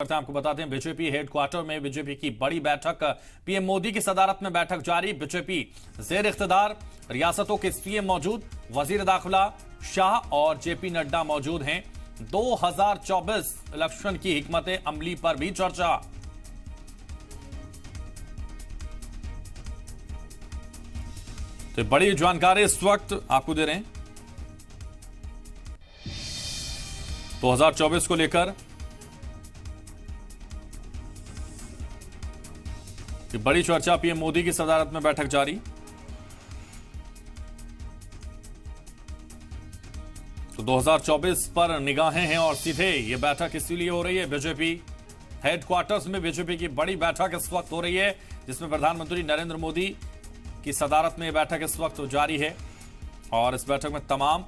आपको बताते हैं बीजेपी हेडक्वार्टर में बीजेपी की बड़ी बैठक, पीएम मोदी की सदारत में बैठक जारी। बीजेपी जेर इख्तिदार, रियासतों के सीएम मौजूद, वजीर दाखिला शाह और जेपी नड्डा मौजूद हैं। 2024 इलेक्शन की हिकमत अमली पर भी चर्चा। तो बड़ी जानकारी इस वक्त आपको दे रहे हैं 2024 को लेकर। बड़ी चर्चा, पीएम मोदी की सदारत में बैठक जारी। तो 2024 पर निगाहें हैं और सीधे ये बैठक इसीलिए हो रही है। बीजेपी हेडक्वार्टर्स में बीजेपी की बड़ी बैठक इस वक्त हो रही है, जिसमें प्रधानमंत्री नरेंद्र मोदी की सदारत में बैठक इस वक्त जारी है। और इस बैठक में तमाम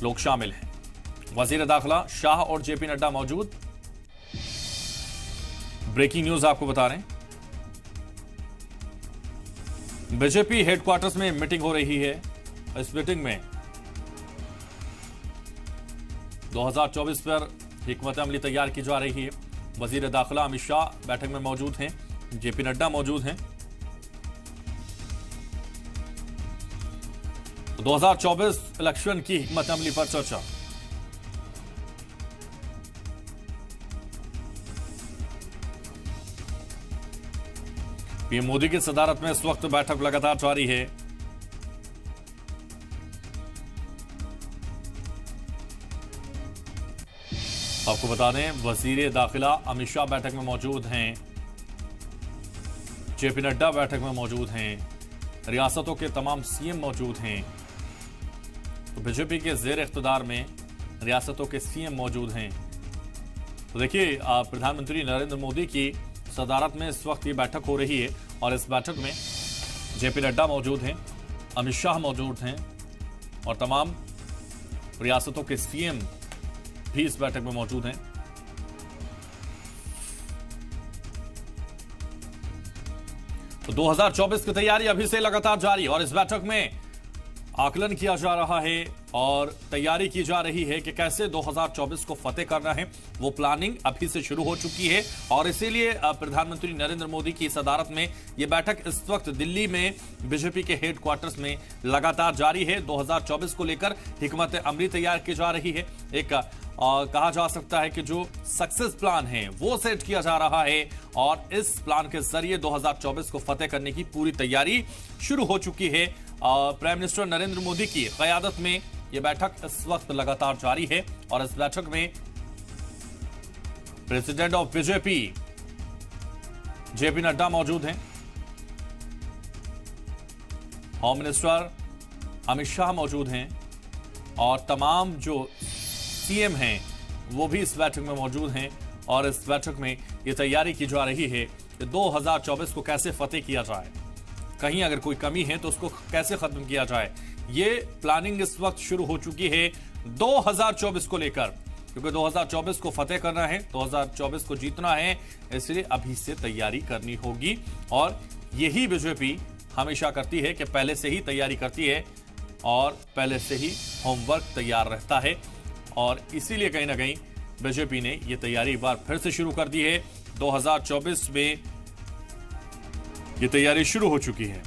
लोग शामिल हैं। वजीर दाखिला शाह और जेपी नड्डा मौजूद। ब्रेकिंग न्यूज आपको बता रहे हैं, बीजेपी हेडक्वार्टर्स में मीटिंग हो रही है। इस मीटिंग में 2024 पर हिकमत अमली तैयार की जा रही है। वजीर दाखिला अमित शाह बैठक में मौजूद हैं, जेपी नड्डा मौजूद हैं। 2024 इलेक्शन की हिकमत अमली पर चर्चा। पीएम मोदी की सदारत में इस वक्त बैठक लगातार जारी है। आपको बता दें, वजीर दाखिला अमित शाह बैठक में मौजूद हैं, जेपी नड्डा बैठक में मौजूद हैं, रियासतों के तमाम सीएम मौजूद हैं। तो बीजेपी के जेर इख्तिदार में रियासतों के सीएम मौजूद हैं। तो देखिए, प्रधानमंत्री नरेंद्र मोदी की सदारत में इस वक्त ये बैठक हो रही है और इस बैठक में जेपी नड्डा मौजूद हैं, अमित शाह मौजूद हैं और तमाम रियासतों के सीएम भी इस बैठक में मौजूद हैं। तो 2024 की तैयारी अभी से लगातार जारी और इस बैठक में आकलन किया जा रहा है और तैयारी की जा रही है कि कैसे 2024 को फतेह करना है। वो प्लानिंग अभी से शुरू हो चुकी है और इसीलिए प्रधानमंत्री नरेंद्र मोदी की सदारत में ये बैठक इस वक्त दिल्ली में बीजेपी के हेडक्वार्टर्स में लगातार जारी है। 2024 को लेकर हिकमत अमली तैयार की जा रही है। एक कहा जा सकता है कि जो सक्सेस प्लान है वो सेट किया जा रहा है और इस प्लान के जरिए 2024 को फतेह करने की पूरी तैयारी शुरू हो चुकी है। प्राइम मिनिस्टर नरेंद्र मोदी की क़यादत में यह बैठक इस वक्त लगातार जारी है और इस बैठक में president of BJP JP Nadda मौजूद हैं, होम मिनिस्टर अमित शाह मौजूद हैं और तमाम जो सीएम हैं वो भी इस बैठक में मौजूद हैं। और इस बैठक में ये तैयारी की जा रही है कि 2024 को कैसे फतेह किया जाए, कहीं अगर कोई कमी है तो उसको कैसे खत्म किया जाए। ये प्लानिंग इस वक्त शुरू हो चुकी है 2024 को लेकर, क्योंकि 2024 को फतेह करना है, 2024 को जीतना है, इसलिए अभी से तैयारी करनी होगी। और यही बीजेपी हमेशा करती है कि पहले से ही तैयारी करती है और पहले से ही होमवर्क तैयार रहता है और इसीलिए कहीं ना कहीं बीजेपी ने यह तैयारी एक बार फिर से शुरू कर दी है। 2024 में ये तैयारी शुरू हो चुकी है।